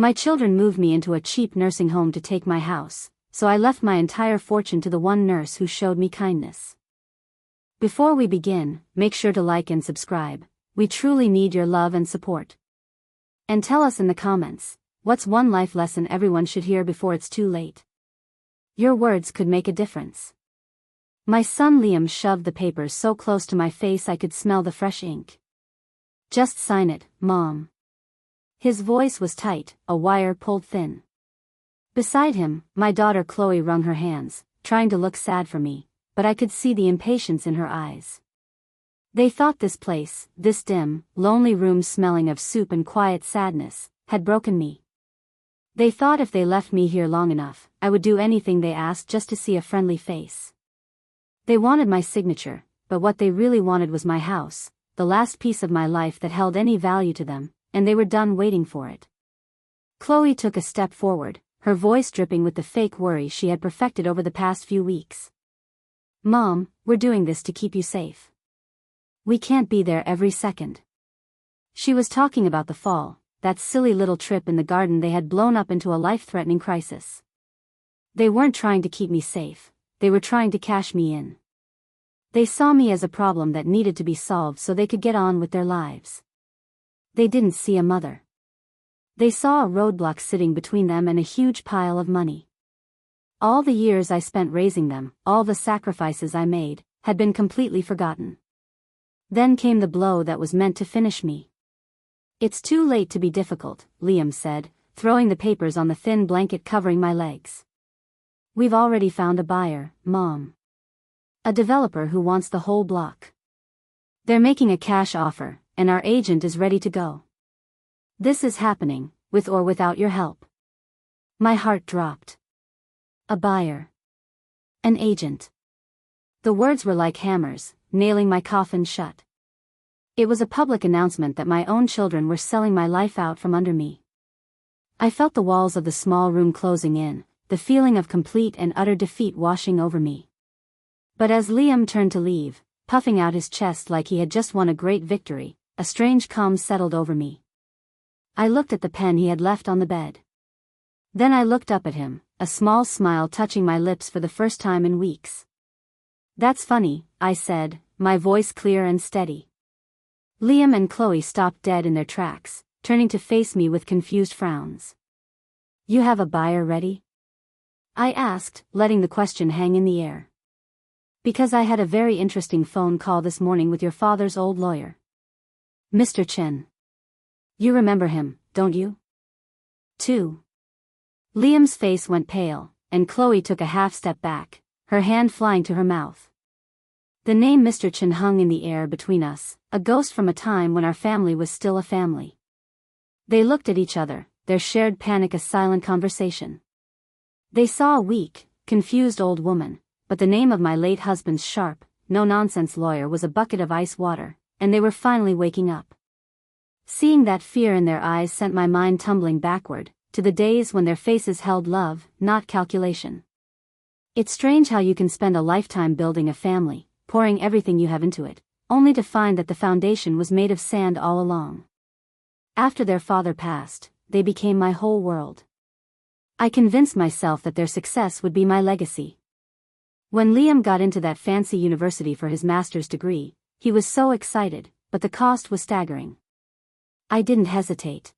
My children moved me into a cheap nursing home to take my house, so I left my entire fortune to the one nurse who showed me kindness. Before we begin, make sure to like and subscribe. We truly need your love and support. And tell us in the comments, what's one life lesson everyone should hear before it's too late? Your words could make a difference. My son Liam shoved the papers so close to my face I could smell the fresh ink. Just sign it, Mom. His voice was tight, a wire pulled thin. Beside him, my daughter Chloe wrung her hands, trying to look sad for me, but I could see the impatience in her eyes. They thought this place, this dim, lonely room smelling of soup and quiet sadness, had broken me. They thought if they left me here long enough, I would do anything they asked just to see a friendly face. They wanted my signature, but what they really wanted was my house, the last piece of my life that held any value to them, and they were done waiting for it. Chloe took a step forward, her voice dripping with the fake worry she had perfected over the past few weeks. Mom, we're doing this to keep you safe. We can't be there every second. She was talking about the fall, that silly little trip in the garden they had blown up into a life-threatening crisis. They weren't trying to keep me safe, they were trying to cash me in. They saw me as a problem that needed to be solved so they could get on with their lives. They didn't see a mother. They saw a roadblock sitting between them and a huge pile of money. All the years I spent raising them, all the sacrifices I made, had been completely forgotten. Then came the blow that was meant to finish me. It's too late to be difficult, Liam said, throwing the papers on the thin blanket covering my legs. We've already found a buyer, Mom. A developer who wants the whole block. They're making a cash offer, and our agent is ready to go. This is happening, with or without your help. My heart dropped. A buyer. An agent. The words were like hammers, nailing my coffin shut. It was a public announcement that my own children were selling my life out from under me. I felt the walls of the small room closing in, the feeling of complete and utter defeat washing over me. But as Liam turned to leave, puffing out his chest like he had just won a great victory, a strange calm settled over me. I looked at the pen he had left on the bed. Then I looked up at him, a small smile touching my lips for the first time in weeks. That's funny, I said, my voice clear and steady. Liam and Chloe stopped dead in their tracks, turning to face me with confused frowns. You have a buyer ready? I asked, letting the question hang in the air. Because I had a very interesting phone call this morning with your father's old lawyer. Mr. Chen. You remember him, don't you? 2. Liam's face went pale, and Chloe took a half step back, her hand flying to her mouth. The name Mr. Chen hung in the air between us, a ghost from a time when our family was still a family. They looked at each other, their shared panic a silent conversation. They saw a weak, confused old woman, but the name of my late husband's sharp, no-nonsense lawyer was a bucket of ice water, and they were finally waking up. Seeing that fear in their eyes sent my mind tumbling backward, to the days when their faces held love, not calculation. It's strange how you can spend a lifetime building a family, pouring everything you have into it, only to find that the foundation was made of sand all along. After their father passed, they became my whole world. I convinced myself that their success would be my legacy. When Liam got into that fancy university for his master's degree, he was so excited, but the cost was staggering. I didn't hesitate.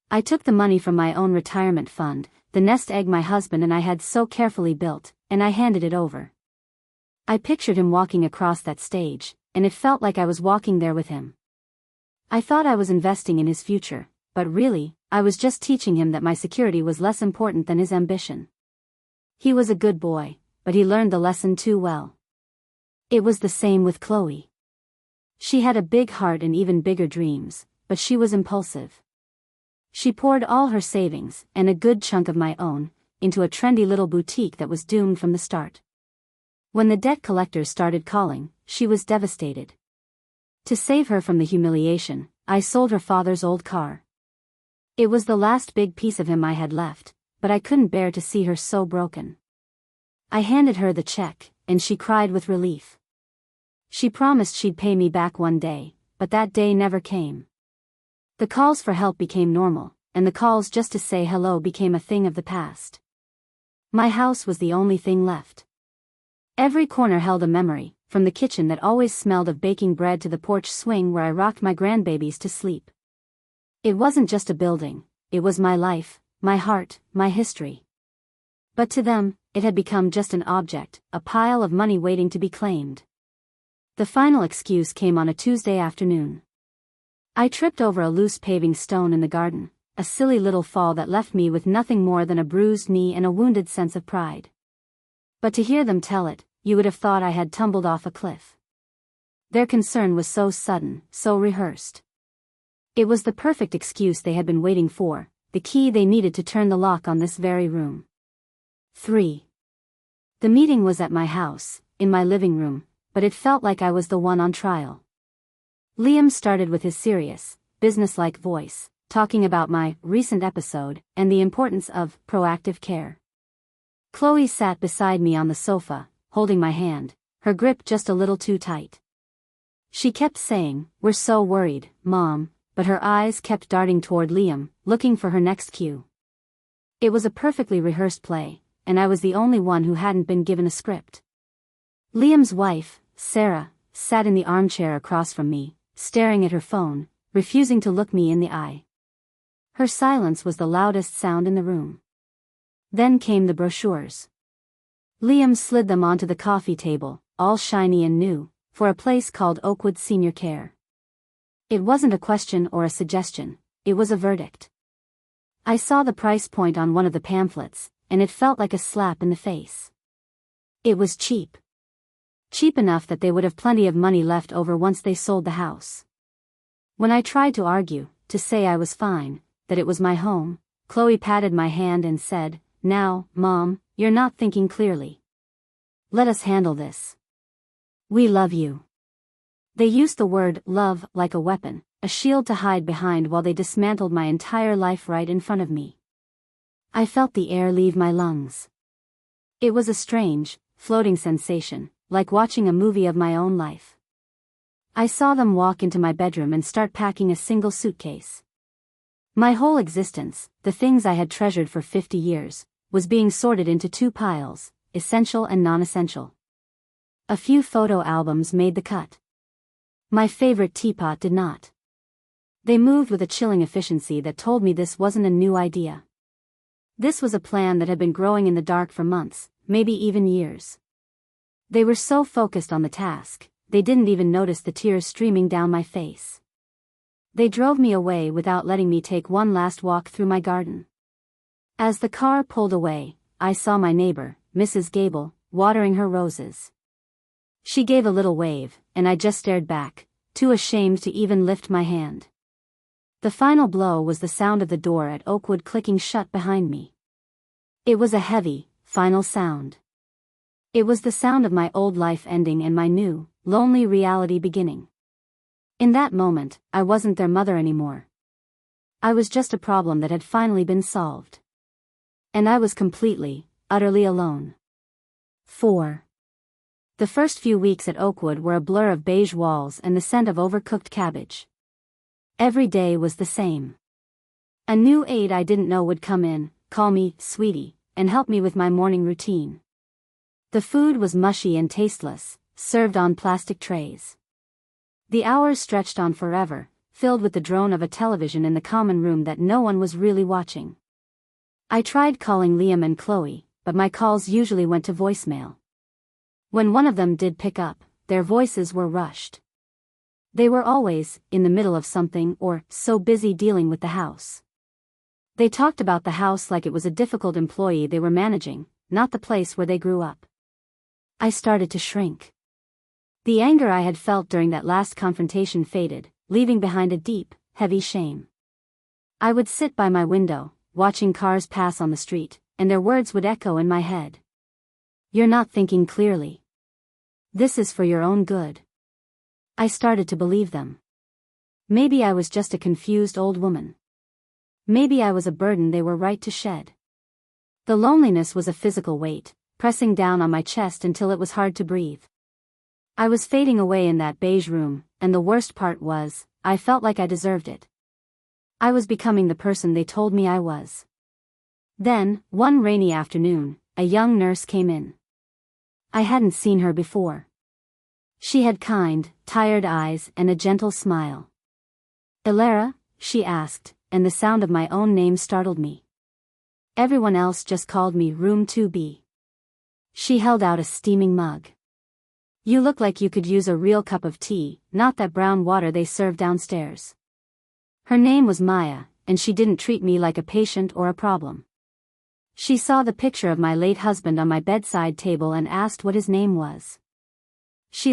I took the money from my own retirement fund, the nest egg my husband and I had so carefully built, and I handed it over. I pictured him walking across that stage, and it felt like I was walking there with him. I thought I was investing in his future, but really, I was just teaching him that my security was less important than his ambition. He was a good boy, but he learned the lesson too well. It was the same with Chloe. She had a big heart and even bigger dreams, but she was impulsive. She poured all her savings, and a good chunk of my own, into a trendy little boutique that was doomed from the start. When the debt collectors started calling, she was devastated. To save her from the humiliation, I sold her father's old car. It was the last big piece of him I had left, but I couldn't bear to see her so broken. I handed her the check, and she cried with relief. She promised she'd pay me back one day, but that day never came. The calls for help became normal, and the calls just to say hello became a thing of the past. My house was the only thing left. Every corner held a memory, from the kitchen that always smelled of baking bread to the porch swing where I rocked my grandbabies to sleep. It wasn't just a building, it was my life, my heart, my history. But to them, it had become just an object, a pile of money waiting to be claimed. The final excuse came on a Tuesday afternoon. I tripped over a loose paving stone in the garden, a silly little fall that left me with nothing more than a bruised knee and a wounded sense of pride. But to hear them tell it, you would have thought I had tumbled off a cliff. Their concern was so sudden, so rehearsed. It was the perfect excuse they had been waiting for, the key they needed to turn the lock on this very room. 3. The meeting was at my house, in my living room, but it felt like I was the one on trial. Liam started with his serious, businesslike voice, talking about my recent episode and the importance of proactive care. Chloe sat beside me on the sofa, holding my hand, her grip just a little too tight. She kept saying, "We're so worried, Mom," but her eyes kept darting toward Liam, looking for her next cue. It was a perfectly rehearsed play, and I was the only one who hadn't been given a script. Liam's wife, Sarah, sat in the armchair across from me, staring at her phone, refusing to look me in the eye. Her silence was the loudest sound in the room. Then came the brochures. Liam slid them onto the coffee table, all shiny and new, for a place called Oakwood Senior Care. It wasn't a question or a suggestion, it was a verdict. I saw the price point on one of the pamphlets, and it felt like a slap in the face. It was cheap. Cheap enough that they would have plenty of money left over once they sold the house. When I tried to argue, to say I was fine, that it was my home, Chloe patted my hand and said, "Now, Mom, you're not thinking clearly. Let us handle this. We love you." They used the word love like a weapon, a shield to hide behind while they dismantled my entire life right in front of me. I felt the air leave my lungs. It was a strange, floating sensation, like watching a movie of my own life. I saw them walk into my bedroom and start packing a single suitcase. My whole existence, the things I had treasured for 50 years, was being sorted into two piles, essential and non-essential. A few photo albums made the cut. My favorite teapot did not. They moved with a chilling efficiency that told me this wasn't a new idea. This was a plan that had been growing in the dark for months, maybe even years. They were so focused on the task, they didn't even notice the tears streaming down my face. They drove me away without letting me take one last walk through my garden. As the car pulled away, I saw my neighbor, Mrs. Gable, watering her roses. She gave a little wave, and I just stared back, too ashamed to even lift my hand. The final blow was the sound of the door at Oakwood clicking shut behind me. It was a heavy, final sound. It was the sound of my old life ending and my new, lonely reality beginning. In that moment, I wasn't their mother anymore. I was just a problem that had finally been solved. And I was completely, utterly alone. 4. The first few weeks at Oakwood were a blur of beige walls and the scent of overcooked cabbage. Every day was the same. A new aide I didn't know would come in, call me "sweetie," and help me with my morning routine. The food was mushy and tasteless, served on plastic trays. The hours stretched on forever, filled with the drone of a television in the common room that no one was really watching. I tried calling Liam and Chloe, but my calls usually went to voicemail. When one of them did pick up, their voices were rushed. They were always in the middle of something or so busy dealing with the house. They talked about the house like it was a difficult employee they were managing, not the place where they grew up. I started to shrink. The anger I had felt during that last confrontation faded, leaving behind a deep, heavy shame. I would sit by my window, watching cars pass on the street, and their words would echo in my head. "You're not thinking clearly. This is for your own good." I started to believe them. Maybe I was just a confused old woman. Maybe I was a burden they were right to shed. The loneliness was a physical weight, pressing down on my chest until it was hard to breathe. I was fading away in that beige room, and the worst part was, I felt like I deserved it. I was becoming the person they told me I was. Then, one rainy afternoon, a young nurse came in. I hadn't seen her before. She had kind, tired eyes and a gentle smile. "Elara?" she asked, and the sound of my own name startled me. Everyone else just called me Room 2B. She held out a steaming mug. "You look like you could use a real cup of tea, not that brown water they serve downstairs." Her name was Maya, and she didn't treat me like a patient or a problem. She saw the picture of my late husband on my bedside table and asked what his name was. She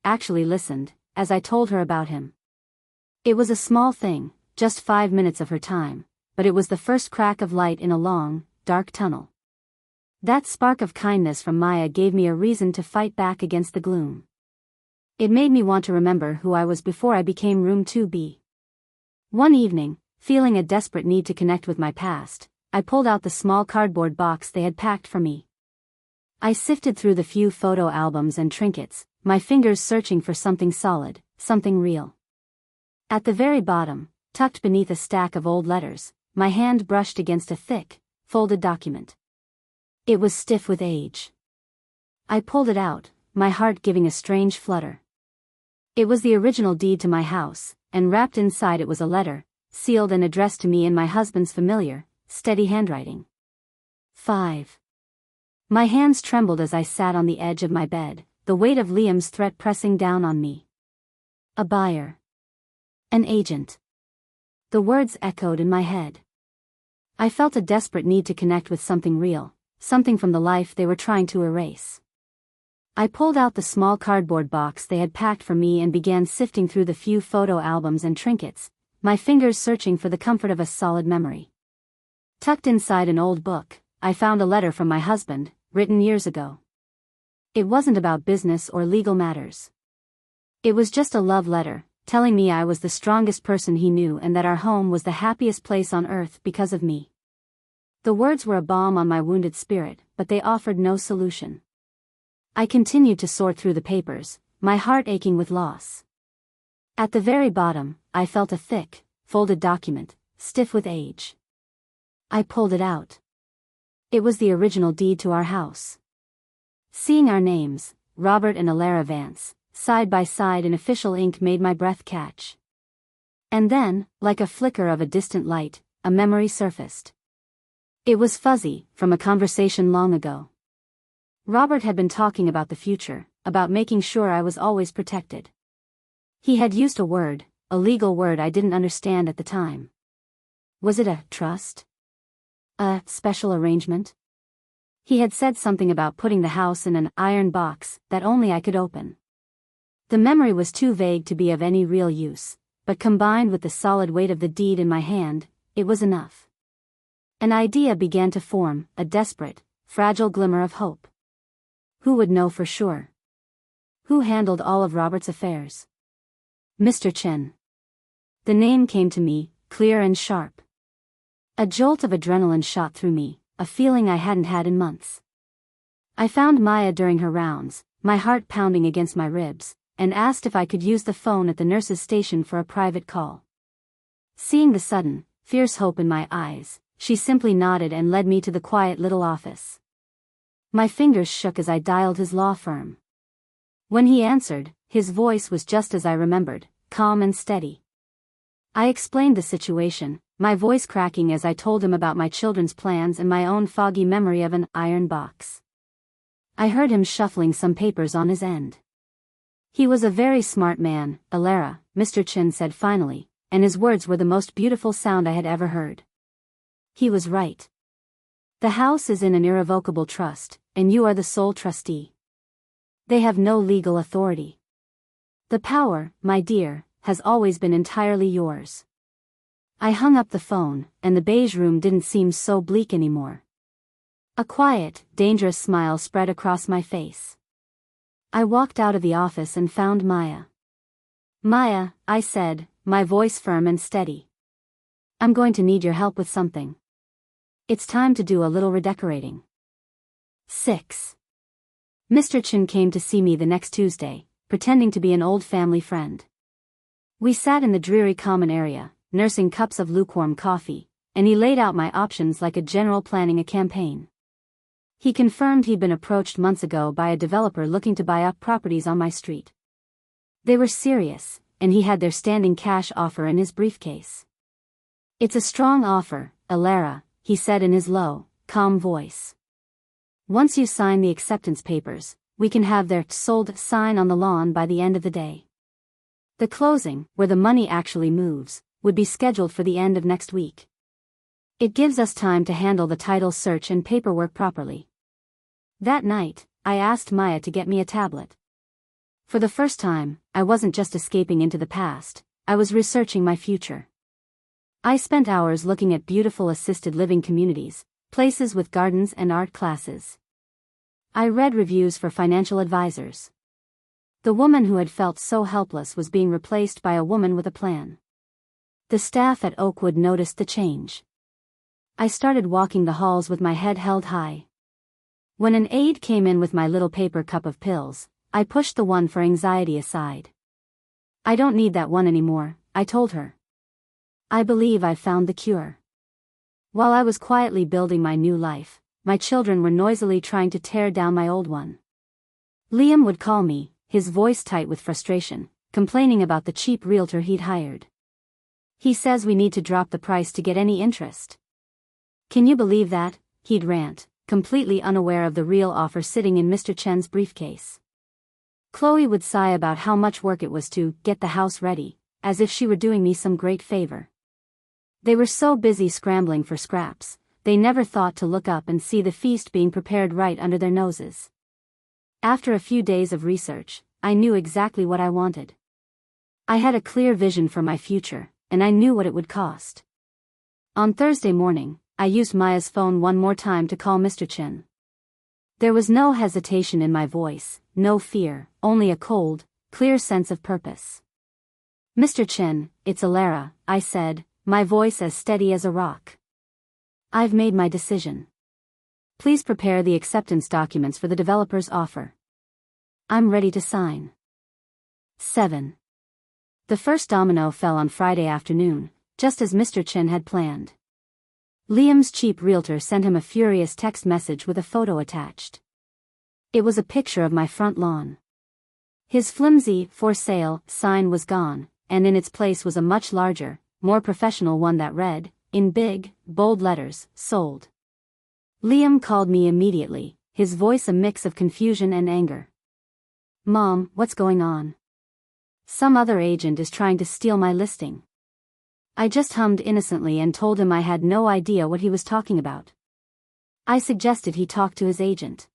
actually listened, as I told her about him. It was a small thing, just 5 minutes of her time, but it was the first crack of light in a long, dark tunnel. That spark of kindness from Maya gave me a reason to fight back against the gloom. It made me want to remember who I was before I became Room 2B. One evening, feeling a desperate need to connect with my past, I pulled out the small cardboard box they had packed for me. I sifted through the few photo albums and trinkets, my fingers searching for something solid, something real. At the very bottom, tucked beneath a stack of old letters, my hand brushed against a thick, folded document. It was stiff with age. I pulled it out, my heart giving a strange flutter. It was the original deed to my house, and wrapped inside it was a letter, sealed and addressed to me in my husband's familiar, steady handwriting. 5. My hands trembled as I sat on the edge of my bed, the weight of Liam's threat pressing down on me. A buyer. An agent. The words echoed in my head. I felt a desperate need to connect with something real, something from the life they were trying to erase. I pulled out the small cardboard box they had packed for me and began sifting through the few photo albums and trinkets, my fingers searching for the comfort of a solid memory. Tucked inside an old book, I found a letter from my husband, written years ago. It wasn't about business or legal matters. It was just a love letter, telling me I was the strongest person he knew and that our home was the happiest place on earth because of me. The words were a balm on my wounded spirit, but they offered no solution. I continued to sort through the papers, my heart aching with loss. At the very bottom, I felt a thick, folded document, stiff with age. I pulled it out. It was the original deed to our house. Seeing our names, Robert and Elara Vance, side by side in official ink made my breath catch. And then, like a flicker of a distant light, a memory surfaced. It was fuzzy, from a conversation long ago. Robert had been talking about the future, about making sure I was always protected. He had used a legal word I didn't understand at the time. Was it a trust? A special arrangement? He had said something about putting the house in an iron box that only I could open. The memory was too vague to be of any real use, but combined with the solid weight of the deed in my hand, it was enough. An idea began to form, a desperate, fragile glimmer of hope. Who would know for sure? Who handled all of Robert's affairs? Mr. Chen. The name came to me, clear and sharp. A jolt of adrenaline shot through me, a feeling I hadn't had in months. I found Maya during her rounds, my heart pounding against my ribs, and asked if I could use the phone at the nurse's station for a private call. Seeing the sudden, fierce hope in my eyes, she simply nodded and led me to the quiet little office. My fingers shook as I dialed his law firm. When he answered, his voice was just as I remembered, calm and steady. I explained the situation, my voice cracking as I told him about my children's plans and my own foggy memory of an iron box. I heard him shuffling some papers on his end. He was a very smart man, Elara, Mr. Chen said finally, and his words were the most beautiful sound I had ever heard. He was right. The house is in an irrevocable trust, and you are the sole trustee. They have no legal authority. The power, my dear, has always been entirely yours. I hung up the phone, and the beige room didn't seem so bleak anymore. A quiet, dangerous smile spread across my face. I walked out of the office and found Maya. Maya, I said, my voice firm and steady. I'm going to need your help with something. It's time to do a little redecorating. 6. Mr. Chen came to see me the next Tuesday, pretending to be an old family friend. We sat in the dreary common area, nursing cups of lukewarm coffee, and he laid out my options like a general planning a campaign. He confirmed he'd been approached months ago by a developer looking to buy up properties on my street. They were serious, and he had their standing cash offer in his briefcase. "It's a strong offer, Alara," he said in his low, calm voice. "Once you sign the acceptance papers, we can have their sold sign on the lawn by the end of the day. The closing, where the money actually moves, would be scheduled for the end of next week. It gives us time to handle the title search and paperwork properly." That night, I asked Maya to get me a tablet. For the first time, I wasn't just escaping into the past, I was researching my future. I spent hours looking at beautiful assisted living communities, places with gardens and art classes. I read reviews for financial advisors. The woman who had felt so helpless was being replaced by a woman with a plan. The staff at Oakwood noticed the change. I started walking the halls with my head held high. When an aide came in with my little paper cup of pills, I pushed the one for anxiety aside. "I don't need that one anymore," I told her. "I believe I've found the cure." While I was quietly building my new life, my children were noisily trying to tear down my old one. Liam would call me, his voice tight with frustration, complaining about the cheap realtor he'd hired. "He says we need to drop the price to get any interest. Can you believe that?" he'd rant, completely unaware of the real offer sitting in Mr. Chen's briefcase. Chloe would sigh about how much work it was to get the house ready, as if she were doing me some great favor. They were so busy scrambling for scraps, they never thought to look up and see the feast being prepared right under their noses. After a few days of research, I knew exactly what I wanted. I had a clear vision for my future, and I knew what it would cost. On Thursday morning, I used Maya's phone one more time to call Mr. Chen. There was no hesitation in my voice, no fear, only a cold, clear sense of purpose. "Mr. Chen, it's Alara," I said, my voice as steady as a rock. "I've made my decision. Please prepare the acceptance documents for the developer's offer. I'm ready to sign." 7. The first domino fell on Friday afternoon, just as Mr. Chen had planned. Liam's cheap realtor sent him a furious text message with a photo attached. It was a picture of my front lawn. His flimsy "for sale" sign was gone, and in its place was a much larger, more professional one that read, in big, bold letters, "Sold." Liam called me immediately, his voice a mix of confusion and anger. "Mom, what's going on? Some other agent is trying to steal my listing." I just hummed innocently and told him I had no idea what he was talking about. I suggested he talk to his agent.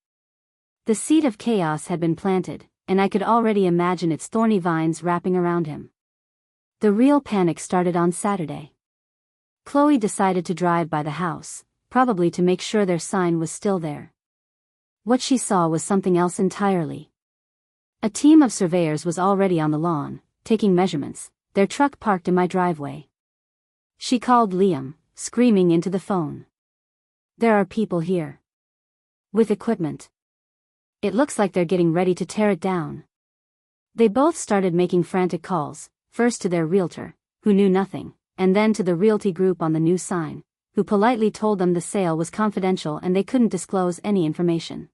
The seed of chaos had been planted, and I could already imagine its thorny vines wrapping around him. The real panic started on Saturday. Chloe decided to drive by the house, probably to make sure their sign was still there. What she saw was something else entirely. A team of surveyors was already on the lawn, taking measurements, their truck parked in my driveway. She called Liam, screaming into the phone. "There are people here. With equipment. It looks like they're getting ready to tear it down." They both started making frantic calls, first to their realtor, who knew nothing, and then to the realty group on the new sign, who politely told them the sale was confidential and they couldn't disclose any information.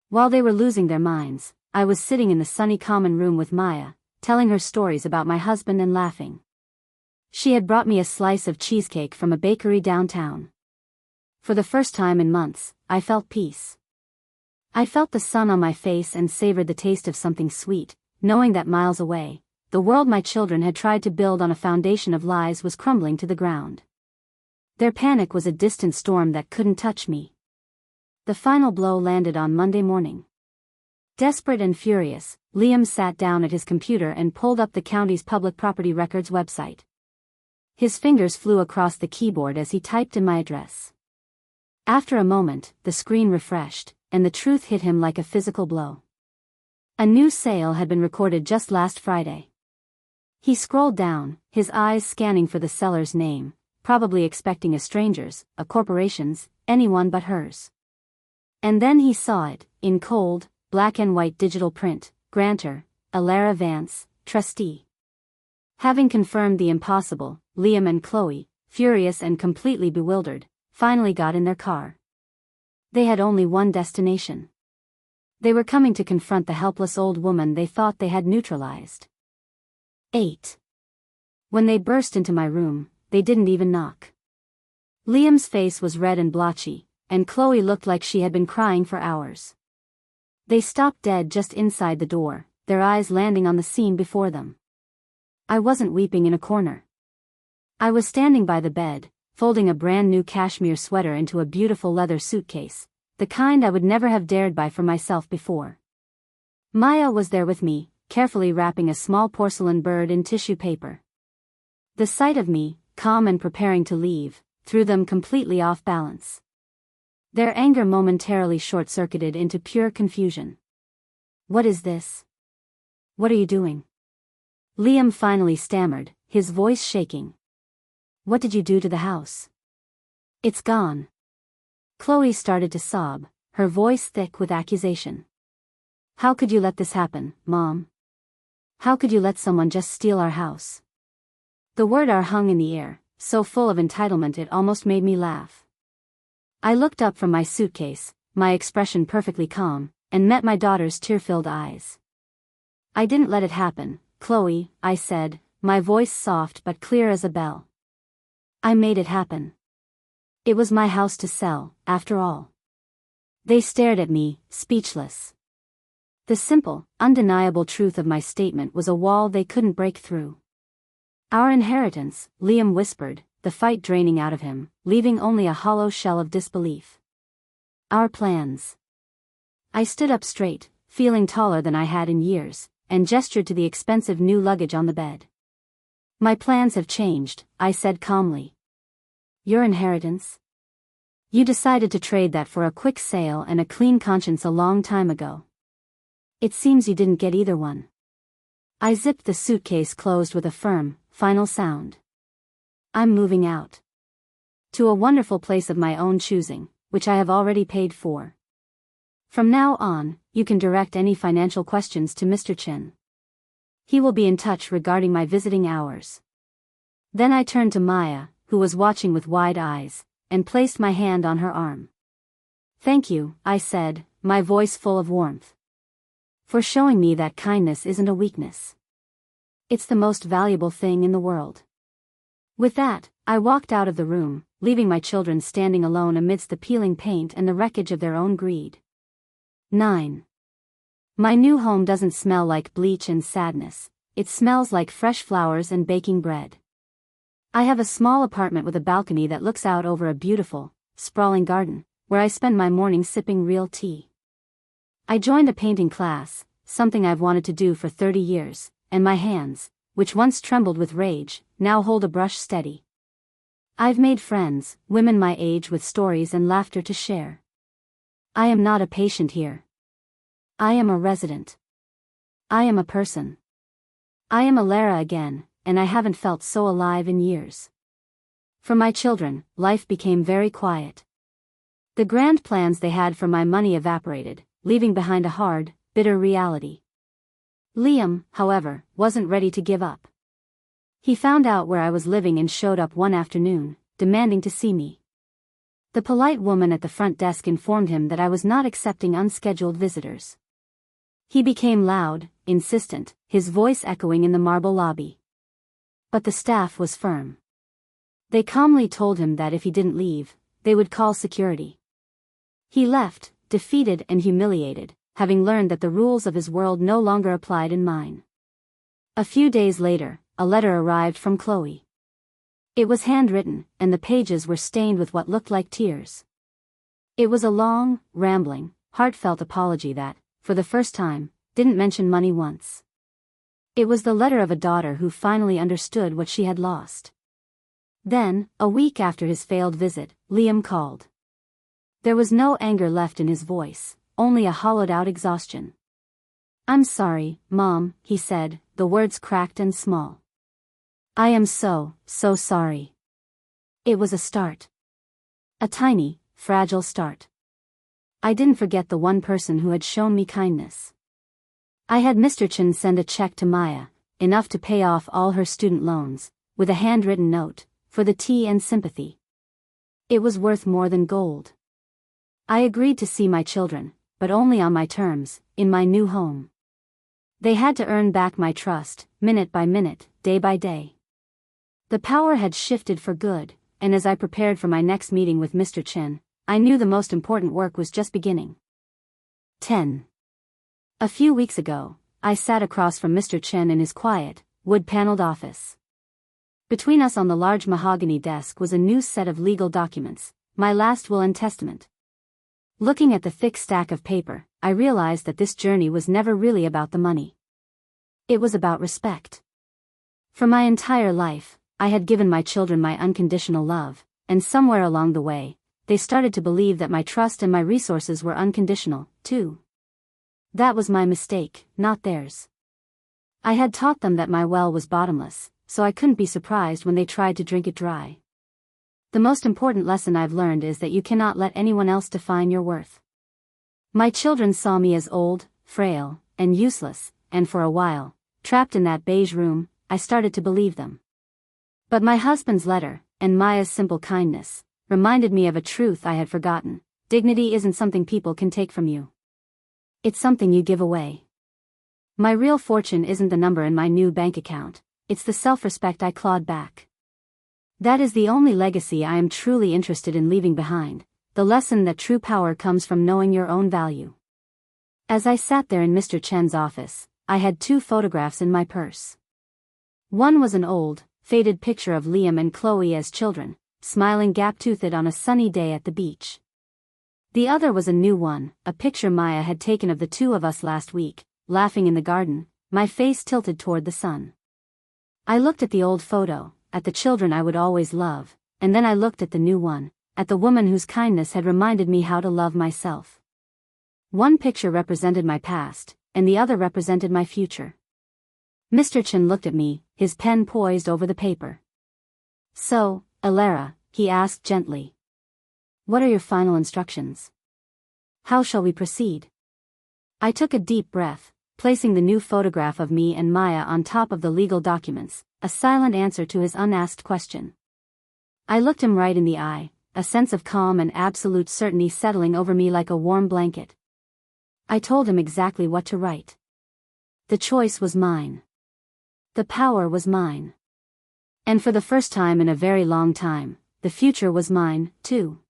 While they were losing their minds, I was sitting in the sunny common room with Maya, telling her stories about my husband and laughing. She had brought me a slice of cheesecake from a bakery downtown. For the first time in months, I felt peace. I felt the sun on my face and savored the taste of something sweet, knowing that miles away, the world my children had tried to build on a foundation of lies was crumbling to the ground. Their panic was a distant storm that couldn't touch me. The final blow landed on Monday morning. Desperate and furious, Liam sat down at his computer and pulled up the county's public property records website. His fingers flew across the keyboard as he typed in my address. After a moment, the screen refreshed, and the truth hit him like a physical blow. A new sale had been recorded just last Friday. He scrolled down, his eyes scanning for the seller's name, probably expecting a stranger's, a corporation's, anyone but hers. And then he saw it, in cold, black and white digital print, grantor, Alara Vance, trustee. Having confirmed the impossible, Liam and Chloe, furious and completely bewildered, finally got in their car. They had only one destination. They were coming to confront the helpless old woman they thought they had neutralized. 8. When they burst into my room, they didn't even knock. Liam's face was red and blotchy, and Chloe looked like she had been crying for hours. They stopped dead just inside the door, their eyes landing on the scene before them. I wasn't weeping in a corner. I was standing by the bed, folding a brand new cashmere sweater into a beautiful leather suitcase, the kind I would never have dared buy for myself before. Maya was there with me, carefully wrapping a small porcelain bird in tissue paper. The sight of me, calm and preparing to leave, threw them completely off balance. Their anger momentarily short-circuited into pure confusion. "What is this? What are you doing?" Liam finally stammered, his voice shaking. "What did you do to the house?" "It's gone." Chloe started to sob, her voice thick with accusation. "How could you let this happen, Mom? How could you let someone just steal our house?" The word "our" hung in the air, so full of entitlement it almost made me laugh. I looked up from my suitcase, my expression perfectly calm, and met my daughter's tear-filled eyes. "I didn't let it happen, Chloe," I said, my voice soft but clear as a bell. "I made it happen. It was my house to sell, after all." They stared at me, speechless. The simple, undeniable truth of my statement was a wall they couldn't break through. "Our inheritance," Liam whispered, the fight draining out of him, leaving only a hollow shell of disbelief. "Our plans." I stood up straight, feeling taller than I had in years, and gestured to the expensive new luggage on the bed. "My plans have changed," I said calmly. "Your inheritance? You decided to trade that for a quick sale and a clean conscience a long time ago. It seems you didn't get either one." I zipped the suitcase closed with a firm, final sound. "I'm moving out. To a wonderful place of my own choosing, which I have already paid for. From now on, you can direct any financial questions to Mr. Chin. He will be in touch regarding my visiting hours." Then I turned to Maya, who was watching with wide eyes, and placed my hand on her arm. "Thank you," I said, my voice full of warmth. "For showing me that kindness isn't a weakness. It's the most valuable thing in the world." With that, I walked out of the room, leaving my children standing alone amidst the peeling paint and the wreckage of their own greed. 9. My new home doesn't smell like bleach and sadness, it smells like fresh flowers and baking bread. I have a small apartment with a balcony that looks out over a beautiful, sprawling garden, where I spend my mornings sipping real tea. I joined a painting class, something I've wanted to do for 30 years, and my hands, which once trembled with rage, now hold a brush steady. I've made friends, women my age with stories and laughter to share. I am not a patient here. I am a resident. I am a person. I am a Lara again, and I haven't felt so alive in years. For my children, life became very quiet. The grand plans they had for my money evaporated, leaving behind a hard, bitter reality. Liam, however, wasn't ready to give up. He found out where I was living and showed up one afternoon, demanding to see me. The polite woman at the front desk informed him that I was not accepting unscheduled visitors. He became loud, insistent, his voice echoing in the marble lobby. But the staff was firm. They calmly told him that if he didn't leave, they would call security. He left, defeated and humiliated, having learned that the rules of his world no longer applied in mine. A few days later, a letter arrived from Chloe. It was handwritten, and the pages were stained with what looked like tears. It was a long, rambling, heartfelt apology that, for the first time, didn't mention money once. It was the letter of a daughter who finally understood what she had lost. Then, a week after his failed visit, Liam called. There was no anger left in his voice, only a hollowed-out exhaustion. "I'm sorry, Mom," he said, the words cracked and small. "I am so sorry. It was a start. A tiny, fragile start. I didn't forget the one person who had shown me kindness. I had Mr. Chen send a check to Maya, enough to pay off all her student loans, with a handwritten note, for the tea and sympathy. It was worth more than gold. I agreed to see my children, but only on my terms, in my new home. They had to earn back my trust, minute by minute, day by day. The power had shifted for good, and as I prepared for my next meeting with Mr. Chen, I knew the most important work was just beginning. 10. A few weeks ago, I sat across from Mr. Chen in his quiet, wood-paneled office. Between us on the large mahogany desk was a new set of legal documents, my last will and testament. Looking at the thick stack of paper, I realized that this journey was never really about the money. It was about respect. For my entire life, I had given my children my unconditional love, and somewhere along the way, they started to believe that my trust and my resources were unconditional, too. That was my mistake, not theirs. I had taught them that my well was bottomless, so I couldn't be surprised when they tried to drink it dry. The most important lesson I've learned is that you cannot let anyone else define your worth. My children saw me as old, frail, and useless, and for a while, trapped in that beige room, I started to believe them. But my husband's letter, and Maya's simple kindness, reminded me of a truth I had forgotten: dignity isn't something people can take from you. It's something you give away. My real fortune isn't the number in my new bank account, it's the self-respect I clawed back. That is the only legacy I am truly interested in leaving behind, the lesson that true power comes from knowing your own value. As I sat there in Mr. Chen's office, I had 2 photographs in my purse. One was an old, faded picture of Liam and Chloe as children, smiling gap-toothed on a sunny day at the beach. The other was a new one, a picture Maya had taken of the 2 of us last week, laughing in the garden, my face tilted toward the sun. I looked at the old photo, at the children I would always love, and then I looked at the new one, at the woman whose kindness had reminded me how to love myself. One picture represented my past, and the other represented my future. Mr. Chen looked at me, his pen poised over the paper. "So, Alara," he asked gently. "What are your final instructions? How shall we proceed?" I took a deep breath, placing the new photograph of me and Maya on top of the legal documents, a silent answer to his unasked question. I looked him right in the eye, a sense of calm and absolute certainty settling over me like a warm blanket. I told him exactly what to write. The choice was mine. The power was mine. And for the first time in a very long time, the future was mine, too.